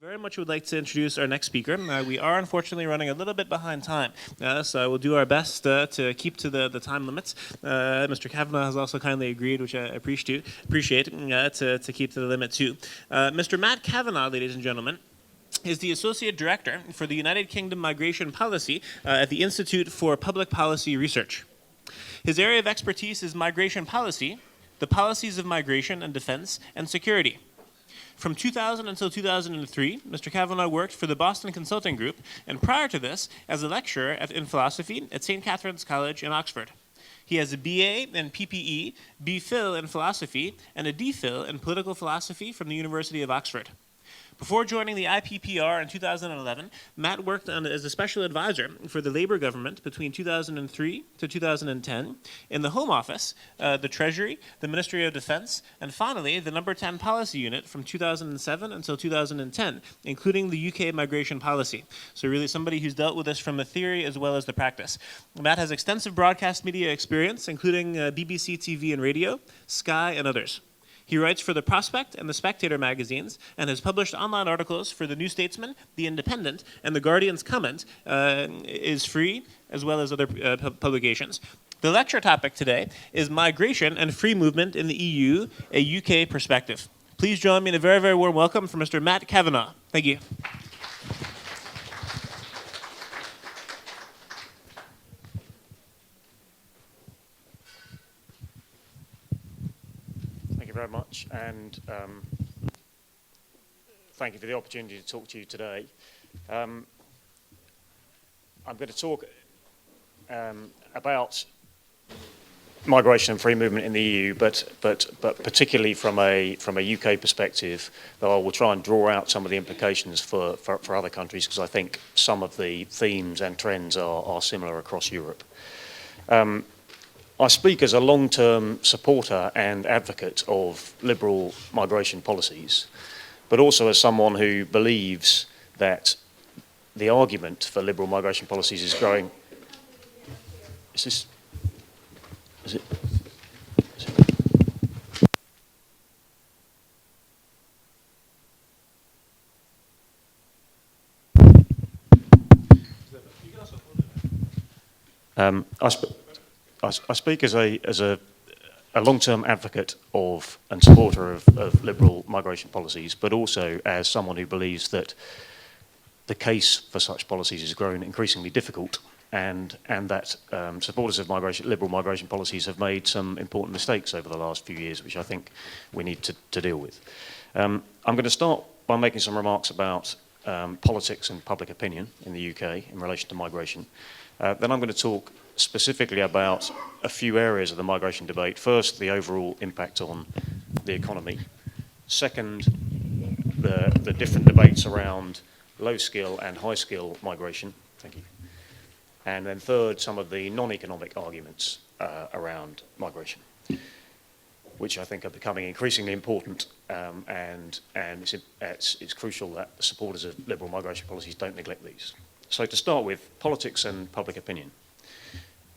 Very much would like to introduce our next speaker. We are unfortunately running a little bit behind time, so I will do our best to keep to the time limits. Mr. Cavanagh has also kindly agreed, which I appreciate to keep to the limit too. Mr. Matt Cavanagh, ladies and gentlemen, is the Associate Director for the United Kingdom Migration Policy at the Institute for Public Policy Research. His area of expertise is migration policy, the policies of migration and defense, and security. From 2000 until 2003, Mr. Cavanagh worked for the Boston Consulting Group, and prior to this, as a lecturer in philosophy at St. Catherine's College in Oxford. He has a BA in PPE, BPhil in philosophy, and a DPhil in political philosophy from the University of Oxford. Before joining the IPPR in 2011, Matt worked as a special advisor for the Labour government between 2003 to 2010 in the Home Office, the Treasury, the Ministry of Defence, and finally the Number 10 Policy Unit from 2007 until 2010, including the UK migration policy. So really somebody who's dealt with this from the theory as well as the practice. Matt has extensive broadcast media experience, including BBC TV and radio, Sky, and others. He writes for The Prospect and The Spectator magazines and has published online articles for The New Statesman, The Independent, and The Guardian's Comment is free, as well as other publications. The lecture topic today is Migration and Free Movement in the EU, a UK Perspective. Please join me in a very, very warm welcome for Mr. Matt Cavanagh. Thank you. Very much, and thank you for the opportunity to talk to you today. I'm going to talk about migration and free movement in the EU, but particularly from a UK perspective, though I will try and draw out some of the implications for other countries, because I think some of the themes and trends are similar across Europe. I speak as a long-term supporter and advocate of liberal migration policies, but also as someone who believes that the argument for liberal migration policies is growing. Is it? I speak as a long-term advocate of and supporter of liberal migration policies, but also as someone who believes that the case for such policies has grown increasingly difficult, and that supporters of liberal migration policies have made some important mistakes over the last few years, which I think we need to deal with. I'm going to start by making some remarks about politics and public opinion in the UK in relation to migration. Then I'm going to talk specifically about a few areas of the migration debate. First, the overall impact on the economy. Second, the different debates around low-skill and high-skill migration. Thank you. And then third, some of the non-economic arguments around migration, which I think are becoming increasingly important, and it's crucial that the supporters of liberal migration policies don't neglect these. So to start with, politics and public opinion.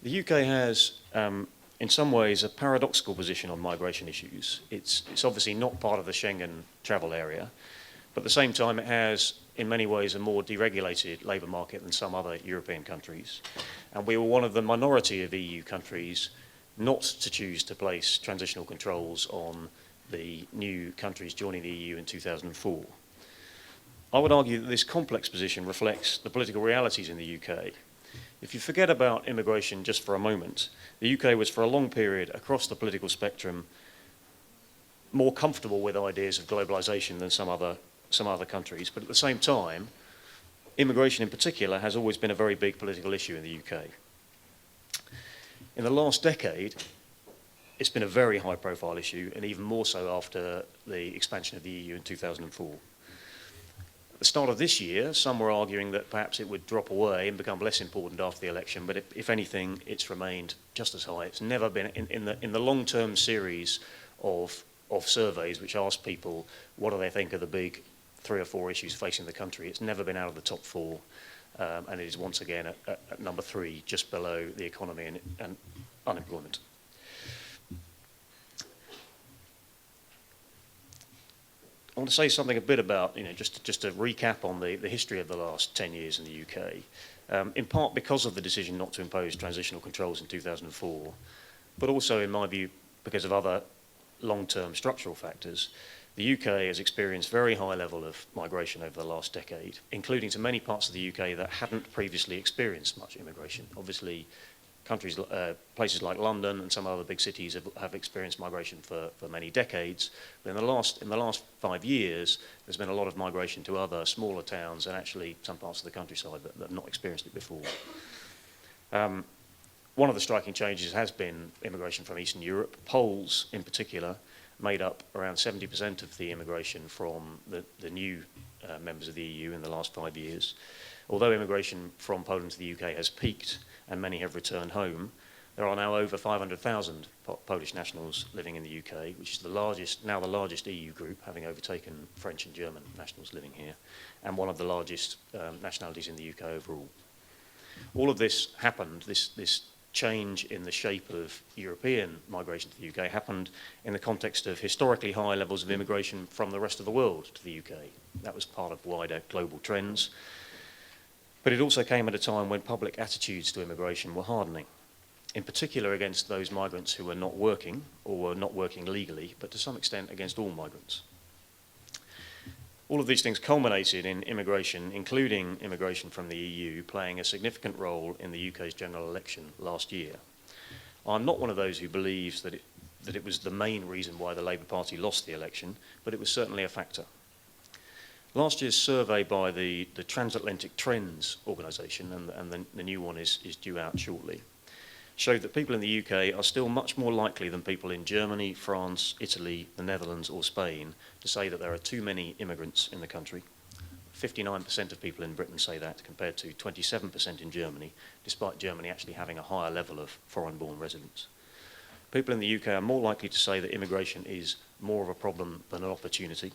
The UK has, in some ways, a paradoxical position on migration issues. It's obviously not part of the Schengen travel area, but at the same time it has, in many ways, a more deregulated labour market than some other European countries. And we were one of the minority of EU countries not to choose to place transitional controls on the new countries joining the EU in 2004. I would argue that this complex position reflects the political realities in the UK. If you forget about immigration just for a moment, the UK was for a long period across the political spectrum more comfortable with ideas of globalisation than some other countries, but at the same time, immigration in particular has always been a very big political issue in the UK. In the last decade, it's been a very high-profile issue, and even more so after the expansion of the EU in 2004. At the start of this year, some were arguing that perhaps it would drop away and become less important after the election, but if anything, it's remained just as high. It's never been, in the long-term series of surveys which ask people what do they think are the big 3 or 4 issues facing the country, it's never been out of the top 4, and it is once again at number 3, just below the economy and unemployment. I want to say something a bit about, just to recap on the history of the last 10 years in the UK, in part because of the decision not to impose transitional controls in 2004, but also, in my view, because of other long-term structural factors. The UK has experienced very high level of migration over the last decade, including to many parts of the UK that hadn't previously experienced much immigration. Obviously, places like London and some other big cities have experienced migration for many decades. But in the last 5 years, there's been a lot of migration to other smaller towns and actually some parts of the countryside that have not experienced it before. One of the striking changes has been immigration from Eastern Europe. Poles, in particular, made up around 70% of the immigration from the new members of the EU in the last 5 years. Although immigration from Poland to the UK has peaked and many have returned home, there are now over 500,000 Polish nationals living in the UK, which is now the largest EU group, having overtaken French and German nationals living here, and one of the largest nationalities in the UK overall. All of this happened, this change in the shape of European migration to the UK happened in the context of historically high levels of immigration from the rest of the world to the UK. That was part of wider global trends. But it also came at a time when public attitudes to immigration were hardening, in particular against those migrants who were not working or were not working legally, but to some extent against all migrants. All of these things culminated in immigration, including immigration from the EU, playing a significant role in the UK's general election last year. I'm not one of those who believes that it was the main reason why the Labour Party lost the election, but it was certainly a factor. Last year's survey by the Transatlantic Trends organisation, and the new one is due out shortly, showed that people in the UK are still much more likely than people in Germany, France, Italy, the Netherlands or Spain to say that there are too many immigrants in the country. 59% of people in Britain say that, compared to 27% in Germany, despite Germany actually having a higher level of foreign-born residents. People in the UK are more likely to say that immigration is more of a problem than an opportunity.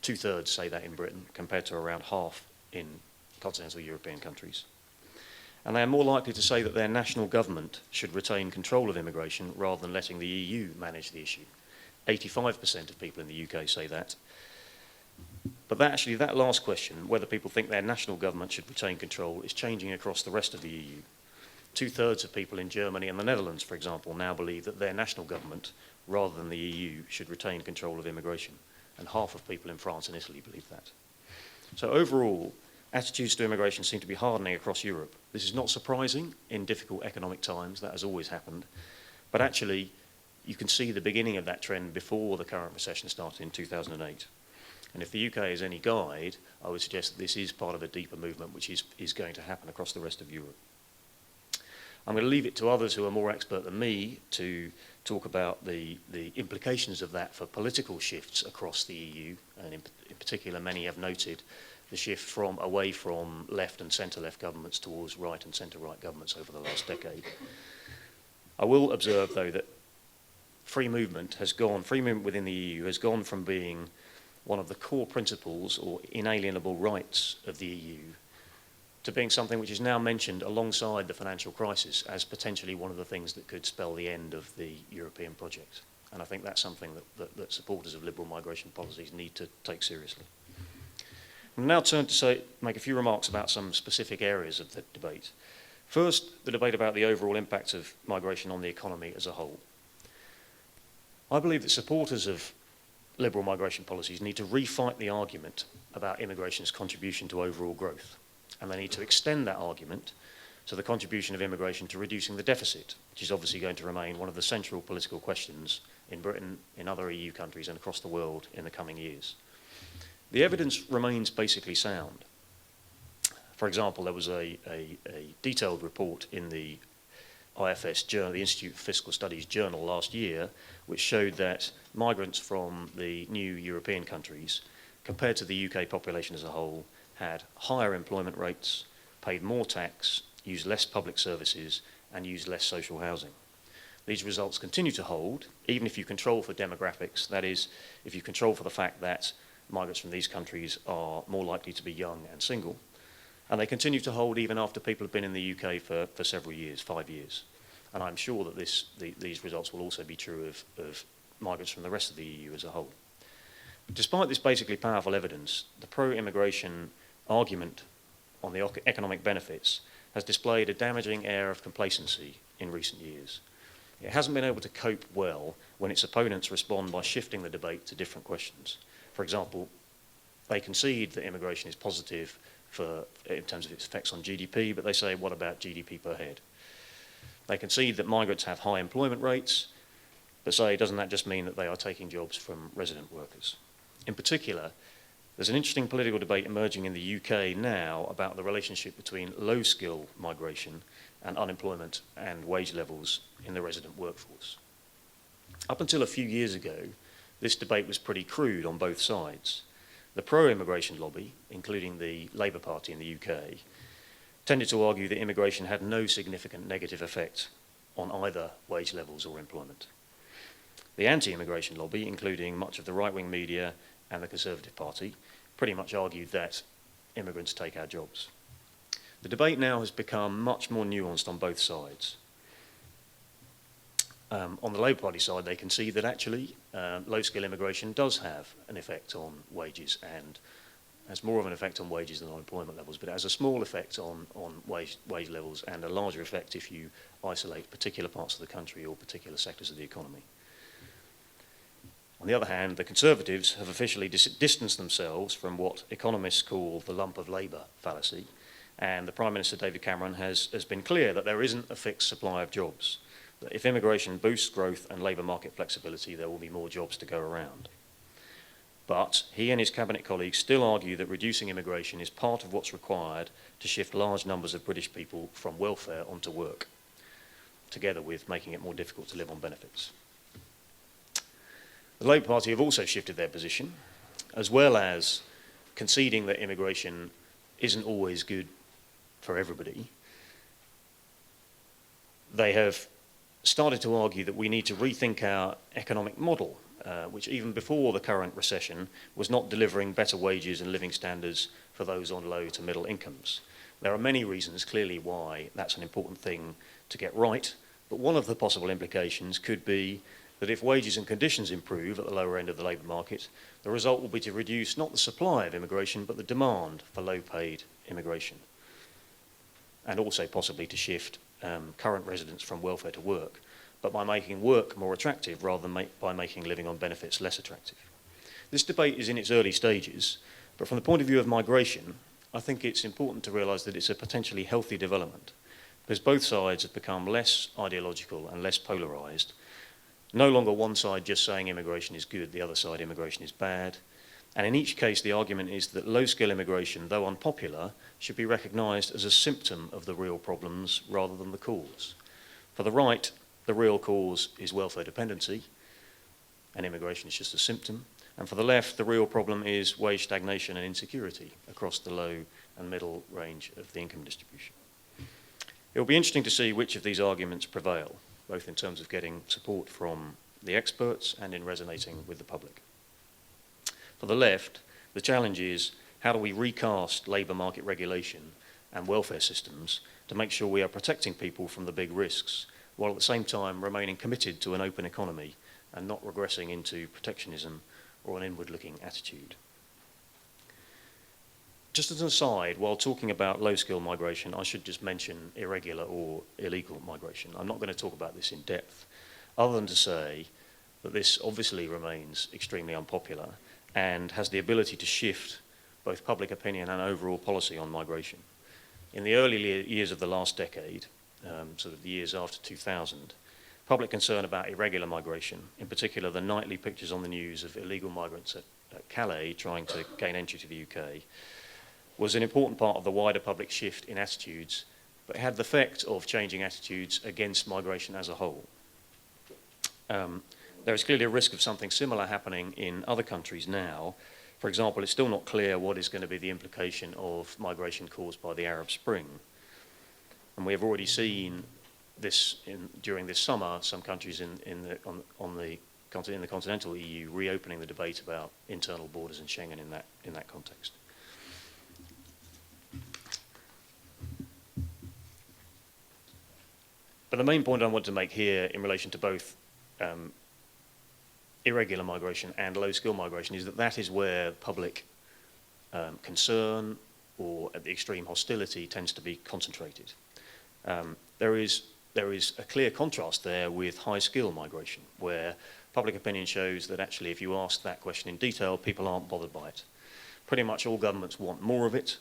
2/3 say that in Britain, compared to around half in continental European countries. And they are more likely to say that their national government should retain control of immigration rather than letting the EU manage the issue. 85% of people in the UK say that. But that last question, whether people think their national government should retain control, is changing across the rest of the EU. 2/3 of people in Germany and the Netherlands, for example, now believe that their national government, rather than the EU, should retain control of immigration. And half of people in France and Italy believe that. So overall, attitudes to immigration seem to be hardening across Europe. This is not surprising in difficult economic times, that has always happened. But actually, you can see the beginning of that trend before the current recession started in 2008. And if the UK is any guide, I would suggest that this is part of a deeper movement which is going to happen across the rest of Europe. I'm going to leave it to others who are more expert than me to talk about the implications of that for political shifts across the EU, and in particular many have noted the shift away from left and centre-left governments towards right and centre-right governments over the last decade. I will observe, though, that free movement within the EU has gone from being one of the core principles or inalienable rights of the EU to being something which is now mentioned alongside the financial crisis as potentially one of the things that could spell the end of the European project. And I think that's something that supporters of liberal migration policies need to take seriously. I'll now turn to make a few remarks about some specific areas of the debate. First, the debate about the overall impact of migration on the economy as a whole. I believe that supporters of liberal migration policies need to refight the argument about immigration's contribution to overall growth, and they need to extend that argument to the contribution of immigration to reducing the deficit, which is obviously going to remain one of the central political questions in Britain, in other EU countries and across the world in the coming years. The evidence remains basically sound. For example, there was a detailed report in the IFS journal, the Institute for Fiscal Studies journal last year, which showed that migrants from the new European countries, compared to the UK population as a whole, had higher employment rates, paid more tax, used less public services, and used less social housing. These results continue to hold, even if you control for demographics, that is, if you control for the fact that migrants from these countries are more likely to be young and single, and they continue to hold even after people have been in the UK for several years, 5 years. And I'm sure that these results will also be true of migrants from the rest of the EU as a whole. Despite this basically powerful evidence, the pro-immigration argument on the economic benefits has displayed a damaging air of complacency in recent years. It hasn't been able to cope well when its opponents respond by shifting the debate to different questions. For example, they concede that immigration is positive in terms of its effects on GDP, but they say, what about GDP per head? They concede that migrants have high employment rates, but say, doesn't that just mean that they are taking jobs from resident workers? In particular, there's an interesting political debate emerging in the UK now about the relationship between low-skill migration and unemployment and wage levels in the resident workforce. Up until a few years ago, this debate was pretty crude on both sides. The pro-immigration lobby, including the Labour Party in the UK, tended to argue that immigration had no significant negative effect on either wage levels or employment. The anti-immigration lobby, including much of the right-wing media and the Conservative Party, pretty much argued that immigrants take our jobs. The debate now has become much more nuanced on both sides. On the Labour Party side, they concede that actually low-skill immigration does have an effect on wages and has more of an effect on wages than on employment levels, but it has a small effect on wage levels and a larger effect if you isolate particular parts of the country or particular sectors of the economy. On the other hand, the Conservatives have officially distanced themselves from what economists call the lump of labour fallacy, and the Prime Minister David Cameron has been clear that there isn't a fixed supply of jobs, that if immigration boosts growth and labour market flexibility, there will be more jobs to go around. But he and his cabinet colleagues still argue that reducing immigration is part of what's required to shift large numbers of British people from welfare onto work, together with making it more difficult to live on benefits. The Labour Party have also shifted their position, as well as conceding that immigration isn't always good for everybody. They have started to argue that we need to rethink our economic model, which even before the current recession was not delivering better wages and living standards for those on low to middle incomes. There are many reasons clearly why that's an important thing to get right, but one of the possible implications could be that if wages and conditions improve at the lower end of the labour market, the result will be to reduce not the supply of immigration, but the demand for low-paid immigration, and also possibly to shift current residents from welfare to work, but by making work more attractive rather than by making living on benefits less attractive. This debate is in its early stages, but from the point of view of migration, I think it's important to realise that it's a potentially healthy development, because both sides have become less ideological and less polarised. No longer one side just saying immigration is good, the other side immigration is bad. And in each case, the argument is that low-skill immigration, though unpopular, should be recognised as a symptom of the real problems rather than the cause. For the right, the real cause is welfare dependency, and immigration is just a symptom. And for the left, the real problem is wage stagnation and insecurity across the low and middle range of the income distribution. It will be interesting to see which of these arguments prevail, both in terms of getting support from the experts and in resonating with the public. For the left, the challenge is how do we recast labour market regulation and welfare systems to make sure we are protecting people from the big risks, while at the same time remaining committed to an open economy and not regressing into protectionism or an inward-looking attitude. Just as an aside, while talking about low-skill migration, I should just mention irregular or illegal migration. I'm not going to talk about this in depth, other than to say that this obviously remains extremely unpopular and has the ability to shift both public opinion and overall policy on migration. In the early years of the last decade, sort of the years after 2000, public concern about irregular migration, in particular the nightly pictures on the news of illegal migrants at Calais trying to gain entry to the UK, was an important part of the wider public shift in attitudes, but it had the effect of changing attitudes against migration as a whole. There is clearly a risk of something similar happening in other countries now. For example, it's still not clear what is going to be the implication of migration caused by the Arab Spring. And we have already seen this during this summer, some countries in the continental EU reopening the debate about internal borders and Schengen in that context. But the main point I want to make here in relation to both irregular migration and low-skill migration is that that is where public concern or at the extreme hostility tends to be concentrated. There is a clear contrast there with high-skill migration, where public opinion shows that actually if you ask that question in detail, people aren't bothered by it. Pretty much all governments want more of it.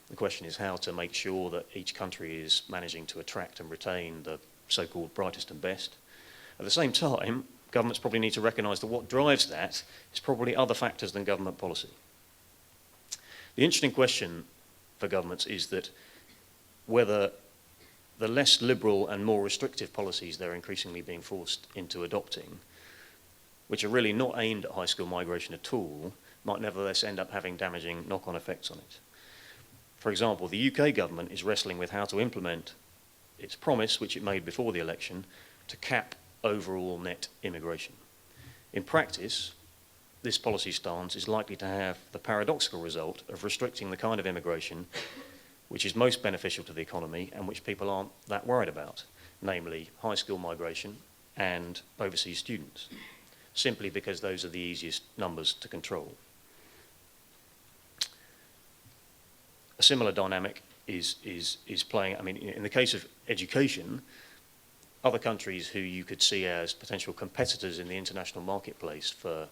The question is how to make sure that each country is managing to attract and retain the so-called brightest and best. At the same time, governments probably need to recognise that what drives that is probably other factors than government policy. The interesting question for governments is that whether the less liberal and more restrictive policies they're increasingly being forced into adopting, which are really not aimed at high-skill migration at all, might nevertheless end up having damaging knock-on effects on it. For example, the UK government is wrestling with how to implement its promise, which it made before the election, to cap overall net immigration. In practice, this policy stance is likely to have the paradoxical result of restricting the kind of immigration which is most beneficial to the economy and which people aren't that worried about, namely high-skill migration and overseas students, simply because those are the easiest numbers to control. A similar dynamic is playing, I mean, in the case of education, other countries who you could see as potential competitors in the international marketplace for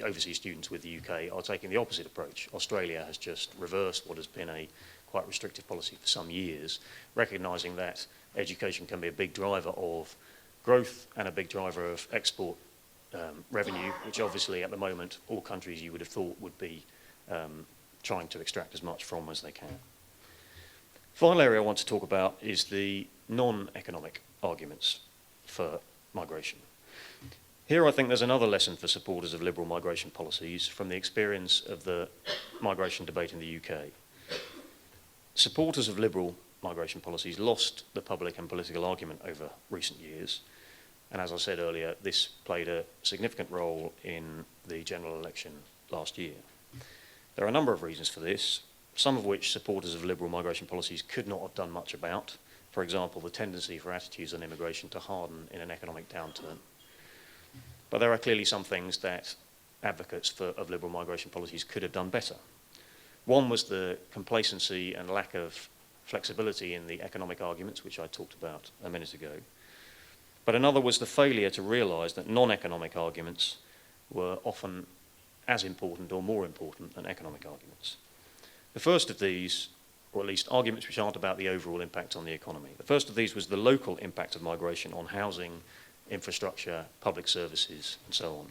overseas students with the UK are taking the opposite approach. Australia has just reversed what has been a quite restrictive policy for some years, recognising that education can be a big driver of growth and a big driver of export revenue, which obviously at the moment all countries you would have thought would be trying to extract as much from as they can. Final area I want to talk about is the non-economic arguments for migration. Here I think there's another lesson for supporters of liberal migration policies from the experience of the migration debate in the UK. Supporters of liberal migration policies lost the public and political argument over recent years, and as I said earlier, this played a significant role in the general election last year. There are a number of reasons for this, some of which supporters of liberal migration policies could not have done much about. For example, the tendency for attitudes on immigration to harden in an economic downturn. But there are clearly some things that advocates of liberal migration policies could have done better. One was the complacency and lack of flexibility in the economic arguments, which I talked about a minute ago. But another was the failure to realise that non-economic arguments were often as important or more important than economic arguments. The first of these, or at least arguments which aren't about the overall impact on the economy, the first of these was the local impact of migration on housing, infrastructure, public services, and so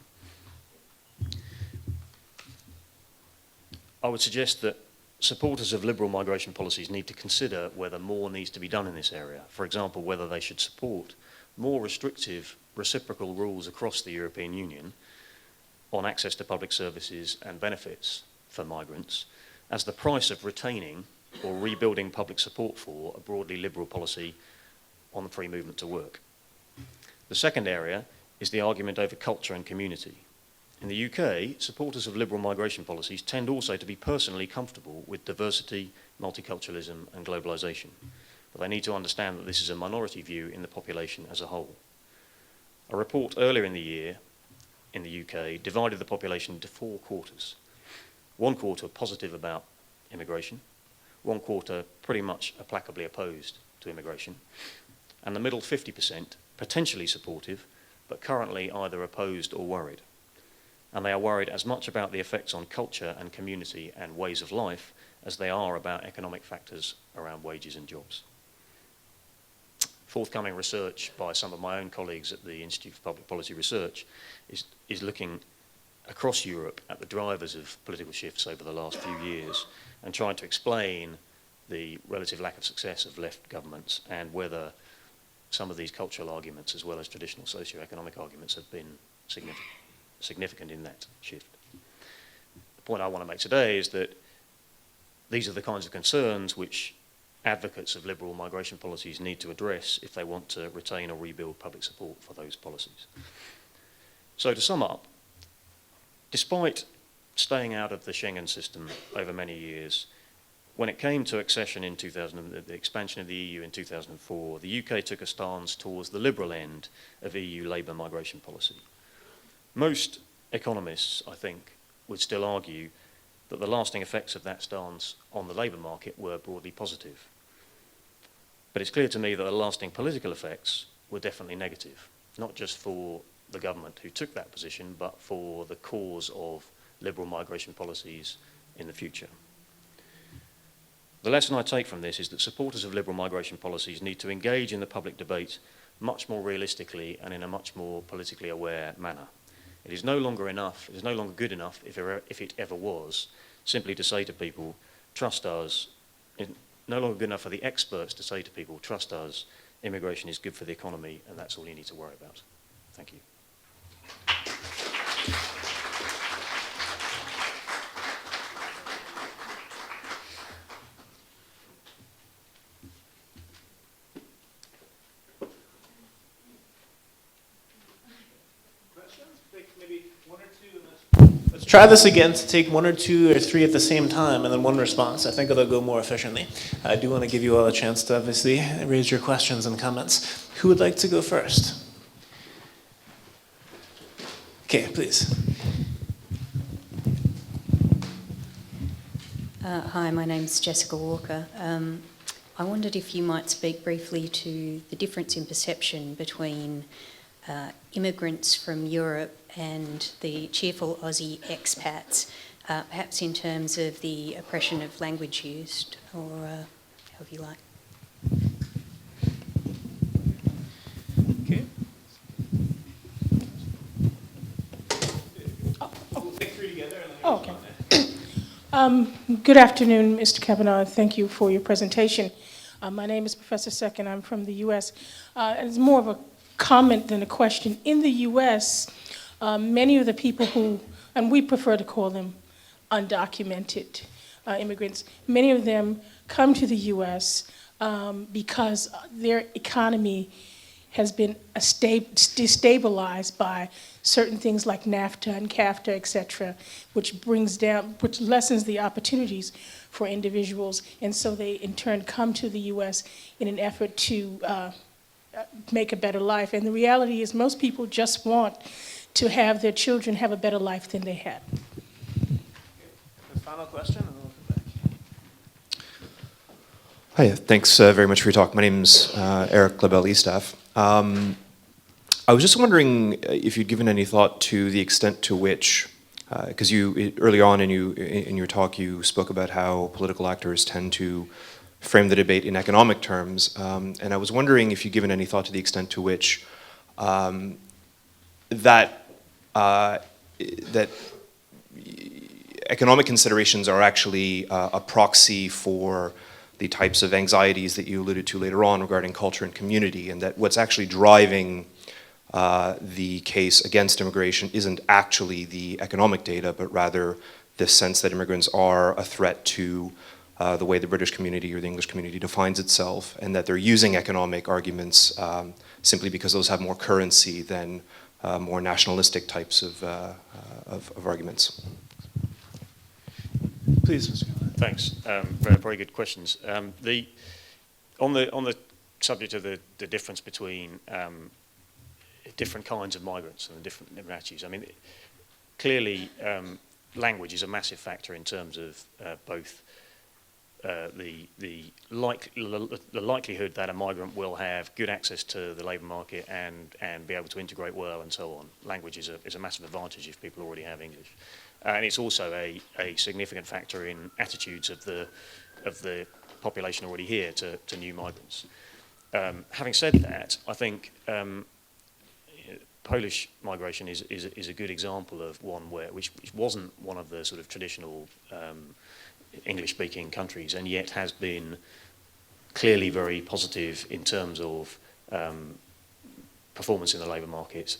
on. I would suggest that supporters of liberal migration policies need to consider whether more needs to be done in this area. For example, whether they should support more restrictive reciprocal rules across the European Union on access to public services and benefits for migrants as the price of retaining or rebuilding public support for a broadly liberal policy on free movement to work. The second area is the argument over culture and community. In the UK, supporters of liberal migration policies tend also to be personally comfortable with diversity, multiculturalism and globalisation. But they need to understand that this is a minority view in the population as a whole. A report earlier in the year in the UK divided the population into 4 quarters. 1 quarter positive about immigration, 1 quarter pretty much implacably opposed to immigration, and the middle 50% potentially supportive, but currently either opposed or worried. And they are worried as much about the effects on culture and community and ways of life as they are about economic factors around wages and jobs. Forthcoming research by some of my own colleagues at the Institute for Public Policy Research is looking across Europe at the drivers of political shifts over the last few years and trying to explain the relative lack of success of left governments and whether some of these cultural arguments as well as traditional socio-economic arguments have been significant in that shift. The point I want to make today is that these are the kinds of concerns which advocates of liberal migration policies need to address if they want to retain or rebuild public support for those policies. So to sum up, despite staying out of the Schengen system over many years, when it came to accession in the expansion of the EU in 2004, the UK took a stance towards the liberal end of EU labour migration policy. Most economists, I think, would still argue that the lasting effects of that stance on the labour market were broadly positive. But it's clear to me that the lasting political effects were definitely negative, not just for the government who took that position, but for the cause of liberal migration policies in the future. The lesson I take from this is that supporters of liberal migration policies need to engage in the public debate much more realistically and in a much more politically aware manner. It is no longer enough, it is no longer good enough, if it ever was, simply to say to people, trust us. It's no longer good enough for the experts to say to people, trust us, immigration is good for the economy, and that's all you need to worry about. Thank you. Let's try this again to take one or two or three at the same time and then one response. I think it'll go more efficiently. I do want to give you all a chance to obviously raise your questions and comments. Who would like to go first? Okay, please. Hi, my name's Jessica Walker. I wondered if you might speak briefly to the difference in perception between immigrants from Europe and the cheerful Aussie expats, perhaps in terms of the oppression of language used, or however you like. Okay. We'll take three together. And then Oh, okay. Good afternoon, Mr. Cavanagh. Thank you for your presentation. My name is Professor Seck, and I'm from the U.S. It's more of a comment than a question. In the U.S., many of the people who, and we prefer to call them undocumented immigrants, many of them come to the U.S. Because their economy has been destabilized by certain things like NAFTA and CAFTA, et cetera, which lessens the opportunities for individuals. And so they, in turn, come to the U.S. in an effort to make a better life. And the reality is most people just want to have their children have a better life than they had. The final question, and then we'll come back. Hi, thanks very much for your talk. My name's Eric Labelle-Estaf. I was just wondering if you'd given any thought to the extent to which, because early on in your talk you spoke about how political actors tend to frame the debate in economic terms, and I was wondering if you'd given any thought to the extent to which that economic considerations are actually a proxy for the types of anxieties that you alluded to later on regarding culture and community, and that what's actually driving the case against immigration isn't actually the economic data, but rather this sense that immigrants are a threat to the way the British community or the English community defines itself, and that they're using economic arguments simply because those have more currency than more nationalistic types of arguments. Please, Mr. Cavanagh. Thanks. Very good questions. On the subject of the difference between different kinds of migrants and the different attitudes, I mean, clearly language is a massive factor in terms of both the likelihood that a migrant will have good access to the labour market and be able to integrate well and so on. Language is a massive advantage if people already have English. And it's also a significant factor in attitudes of the population already here to new migrants. Having said that, I think Polish migration is a good example of one which wasn't one of the sort of traditional English-speaking countries, and yet has been clearly very positive in terms of performance in the labour market.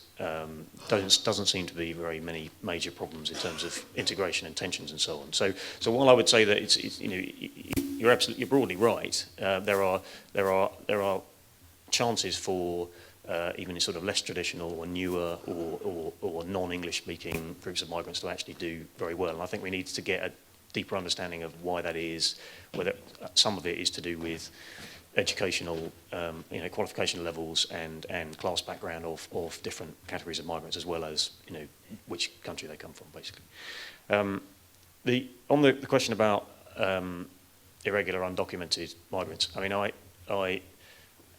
Doesn't seem to be very many major problems in terms of integration and tensions and so on. So while I would say that it's you're broadly right, there are chances for even in sort of less traditional or newer or non-English speaking groups of migrants to actually do very well. And I think we need to get a deeper understanding of why that is, whether some of it is to do with educational, qualification levels and class background of different categories of migrants, as well as, which country they come from, basically. On the question about irregular, undocumented migrants, I mean, I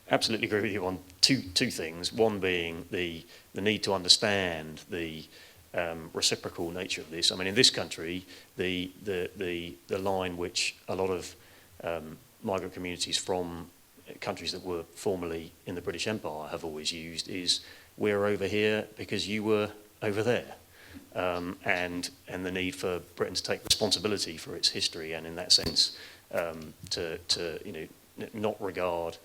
absolutely agree with you on two things. One being the need to understand the reciprocal nature of this. I mean, in this country, the line which a lot of migrant communities from countries that were formerly in the British Empire have always used is, we're over here because you were over there. And the need for Britain to take responsibility for its history, and in that sense, to not regard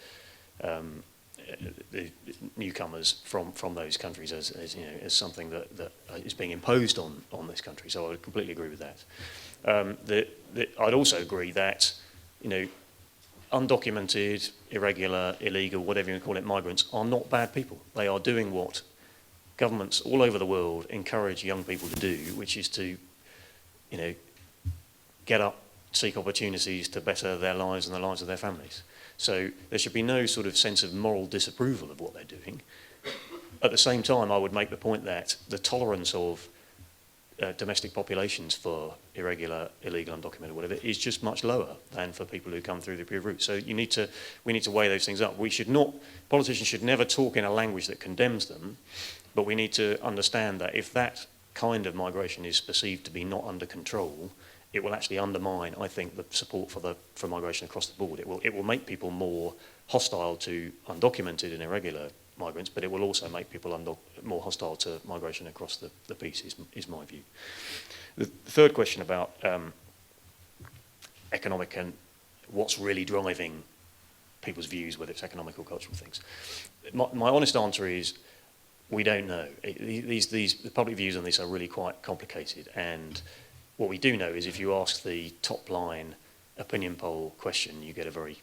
the newcomers from those countries as something that is being imposed on this country. So I would completely agree with that. I'd also agree that undocumented, irregular, illegal, whatever you call it, migrants are not bad people. They are doing what governments all over the world encourage young people to do, which is to, get up, seek opportunities to better their lives and the lives of their families. So there should be no sort of sense of moral disapproval of what they're doing. At the same time, I would make the point that the tolerance of domestic populations for irregular, illegal, undocumented, whatever, is just much lower than for people who come through the approved route. So we need to weigh those things up. Politicians should never talk in a language that condemns them, but we need to understand that if that kind of migration is perceived to be not under control, it will actually undermine, I think, the support for migration across the board. It will make people more hostile to undocumented and irregular migrants, but it will also make people more hostile to migration across the piece, is my view. The third question about economic and what's really driving people's views, whether it's economic or cultural things. My honest answer is, we don't know. The public views on this are really quite complicated, and what we do know is if you ask the top line opinion poll question, you get a very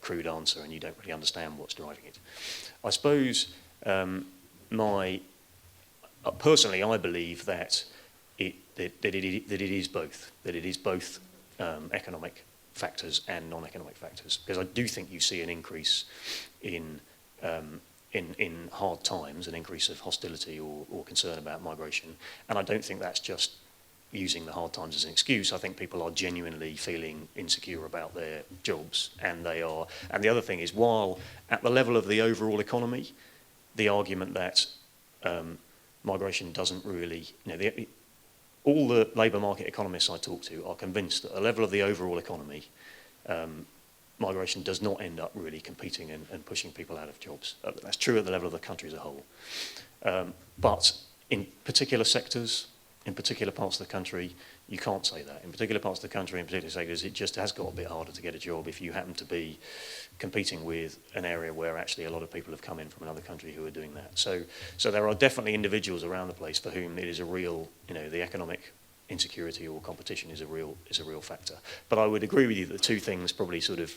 crude answer and you don't really understand what's driving it. I suppose personally, I believe that it is both. That it is both economic factors and non-economic factors, because I do think you see an increase in hard times, an increase of hostility or concern about migration, and I don't think that's just using the hard times as an excuse. I think people are genuinely feeling insecure about their jobs, and they are. And the other thing is, while at the level of the overall economy, the argument that migration doesn't really, all the labour market economists I talk to are convinced that at the level of the overall economy, migration does not end up really competing and pushing people out of jobs. That's true at the level of the country as a whole. But in particular sectors, in particular parts of the country, you can't say that. In particular parts of the country, in particular sectors, it just has got a bit harder to get a job if you happen to be competing with an area where actually a lot of people have come in from another country who are doing that. So there are definitely individuals around the place for whom it is a real, the economic insecurity or competition is a real factor. But I would agree with you that the two things probably sort of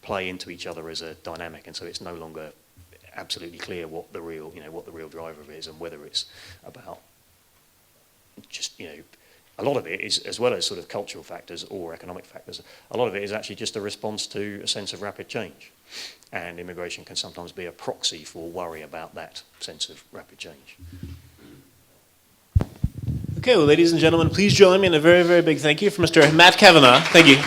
play into each other as a dynamic, and so it's no longer absolutely clear what the real driver is, and whether it's about just, a lot of it is, as well as sort of cultural factors or economic factors, a lot of it is actually just a response to a sense of rapid change. And immigration can sometimes be a proxy for worry about that sense of rapid change. Okay, well, ladies and gentlemen, please join me in a very, very big thank you for Mr. Matt Cavanagh. Thank you.